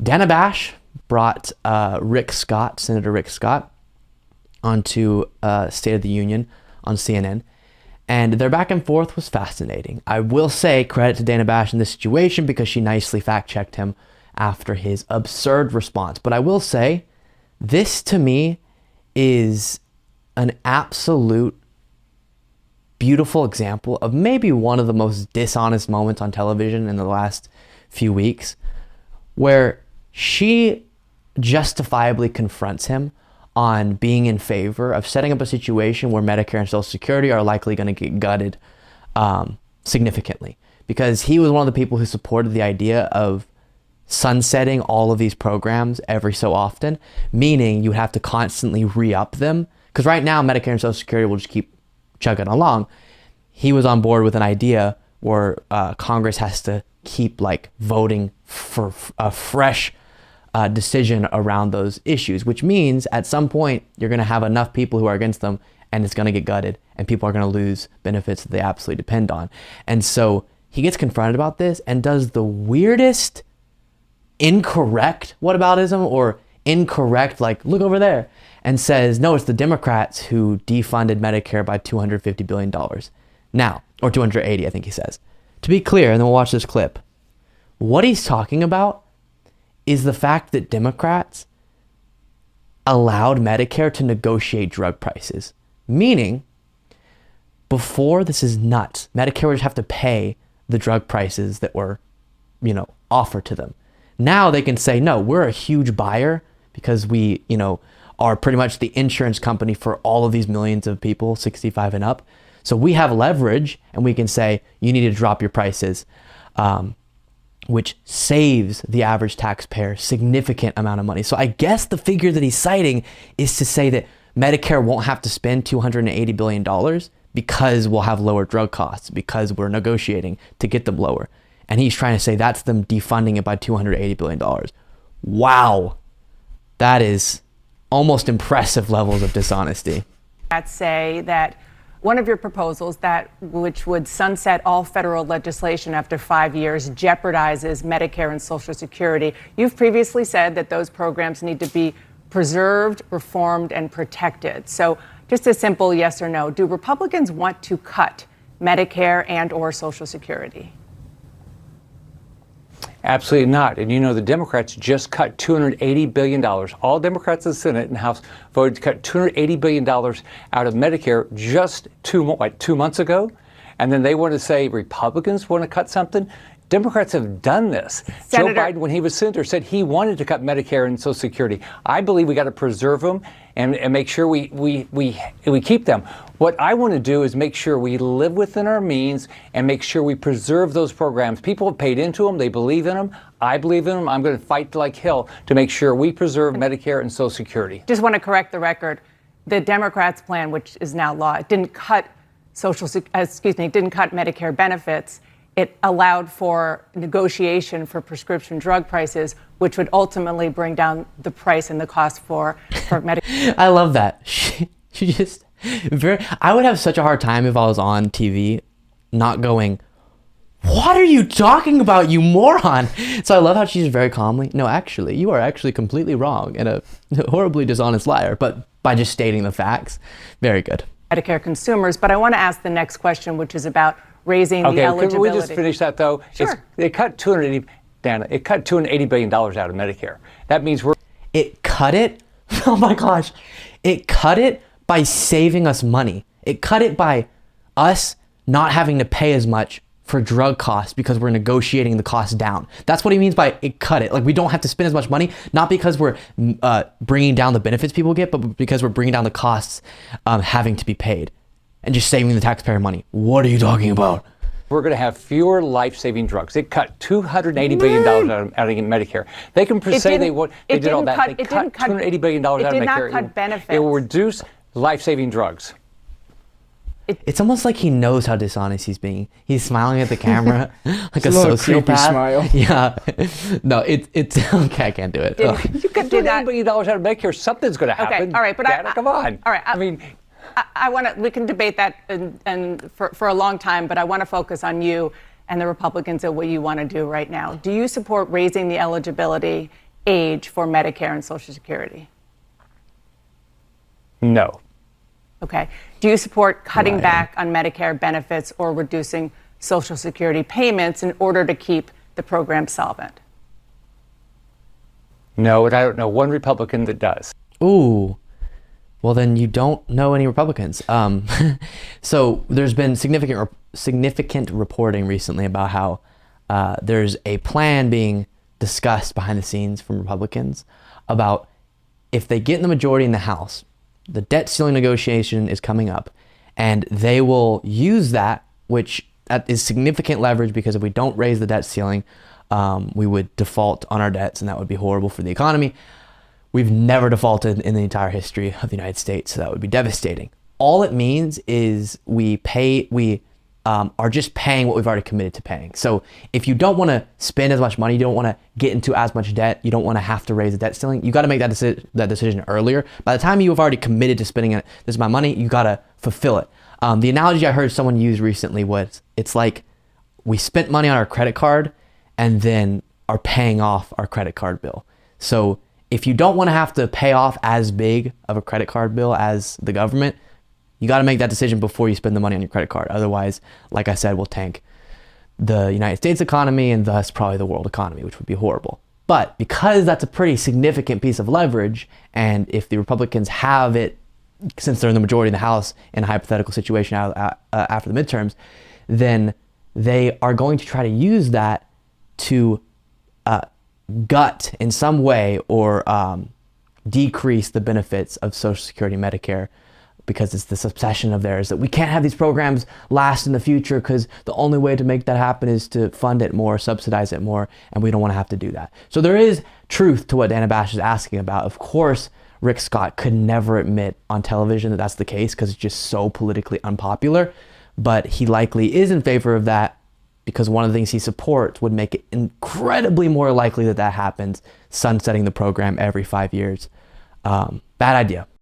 Dana Bash brought Senator Rick Scott, onto State of the Union on CNN, and their back and forth was fascinating. I will say credit to Dana Bash in this situation because she nicely fact-checked him after his absurd response. But I will say, this to me is an absolute beautiful example of maybe one of the most dishonest moments on television in the last few weeks, where she justifiably confronts him on being in favor of setting up a situation where Medicare and Social Security are likely going to get gutted significantly, because he was one of the people who supported the idea of sunsetting all of these programs every so often, meaning you have to constantly re-up them, because right now Medicare and Social Security will just keep chugging along. He was on board with an idea where Congress has to keep like voting for a fresh decision around those issues, which means at some point you're going to have enough people who are against them and it's going to get gutted and people are going to lose benefits that they absolutely depend on. And so he gets confronted about this and does the weirdest incorrect whataboutism, or incorrect, like, look over there, and says, no, it's the Democrats who defunded Medicare by $250 billion. Now, or 280, I think he says. To be clear, and then we'll watch this clip, what he's talking about is the fact that Democrats allowed Medicare to negotiate drug prices. Meaning, before, this is nuts, Medicare would just have to pay the drug prices that were, offered to them. Now they can say, no, we're a huge buyer because we, are pretty much the insurance company for all of these millions of people 65 and up. So we have leverage and we can say, you need to drop your prices, which saves the average taxpayer significant amount of money. So I guess the figure that he's citing is to say that Medicare won't have to spend $280 billion because we'll have lower drug costs, because we're negotiating to get them lower. And he's trying to say that's them defunding it by $280 billion. Wow. That is almost impressive levels of dishonesty. I'd say that one of your proposals, which would sunset all federal legislation after 5 years, jeopardizes Medicare and Social Security. You've previously said that those programs need to be preserved, reformed, and protected. So just a simple yes or no. Do Republicans want to cut Medicare and or Social Security? Absolutely not. And the Democrats just cut $280 billion. All Democrats in the Senate and House voted to cut $280 billion out of Medicare just 2 months ago. And then they want to say Republicans want to cut something. Democrats have done this. Joe Biden, when he was senator, said he wanted to cut Medicare and Social Security. I believe we got to preserve them and make sure we keep them. What I want to do is make sure we live within our means and make sure we preserve those programs. People have paid into them. They believe in them. I believe in them. I'm going to fight like hell to make sure we preserve Medicare and Social Security. Just want to correct the record. The Democrats' plan, which is now law, didn't cut Medicare benefits. It allowed for negotiation for prescription drug prices, which would ultimately bring down the price and the cost for Medicare. I love that. She just I would have such a hard time if I was on TV not going, what are you talking about, you moron? So I love how she's very calmly, no, actually, you are actually completely wrong and a horribly dishonest liar, but by just stating the facts. Very good. Medicare consumers. But I want to ask the next question, which is about raising the eligibility. Can we just finish that, though? Sure. It cut $280 billion out of Medicare. That means It cut it? Oh my gosh. It cut it by saving us money. It cut it by us not having to pay as much for drug costs because we're negotiating the cost down. That's what he means by it cut it. Like, we don't have to spend as much money, not because we're bringing down the benefits people get, but because we're bringing down the costs having to be paid and just saving the taxpayer money. What are you talking about? We're going to have fewer life-saving drugs. It cut $280 billion out of Medicare. They can say they did all that. They cut $280 billion out of Medicare. It did not cut benefits. It will reduce life-saving drugs. It's almost like he knows how dishonest he's being. He's smiling at the camera like a sociopath. Smile. Yeah. No, it's okay. I can't do it. You cut $280 billion out of Medicare. Something's going to happen. Okay. All right. But come on. All right. I want to. We can debate that and for a long time, but I want to focus on you and the Republicans and what you want to do right now. Do you support raising the eligibility age for Medicare and Social Security? No. Okay. Do you support cutting Right. back on Medicare benefits or reducing Social Security payments in order to keep the program solvent? No, and I don't know one Republican that does. Ooh. Well, then you don't know any Republicans. So there's been significant reporting recently about how there's a plan being discussed behind the scenes from Republicans about if they get in the majority in the House, the debt ceiling negotiation is coming up, and they will use that, which that is significant leverage, because if we don't raise the debt ceiling, we would default on our debts, and that would be horrible for the economy. We've never defaulted in the entire history of the United States, so that would be devastating. All it means is we are just paying what we've already committed to paying. So if you don't want to spend as much money, you don't want to get into as much debt, you don't want to have to raise the debt ceiling, you got to make that decision earlier. By the time you have already committed to spending it, this is my money, you got to fulfill it. The analogy I heard someone use recently was, it's like we spent money on our credit card and then are paying off our credit card bill. So if you don't want to have to pay off as big of a credit card bill as the government, you got to make that decision before you spend the money on your credit card. Otherwise, like I said, we'll tank the United States economy and thus probably the world economy, which would be horrible. But because that's a pretty significant piece of leverage, and if the Republicans have it, since they're in the majority in the House in a hypothetical situation after the midterms, then they are going to try to use that to gut in some way or decrease the benefits of Social Security and Medicare, because it's this obsession of theirs that we can't have these programs last in the future because the only way to make that happen is to fund it more, subsidize it more, and we don't want to have to do that. So there is truth to what Dana Bash is asking about. Of course, Rick Scott could never admit on television that that's the case because it's just so politically unpopular, but he likely is in favor of that because one of the things he supports would make it incredibly more likely that that happens, sunsetting the program every 5 years. Bad idea.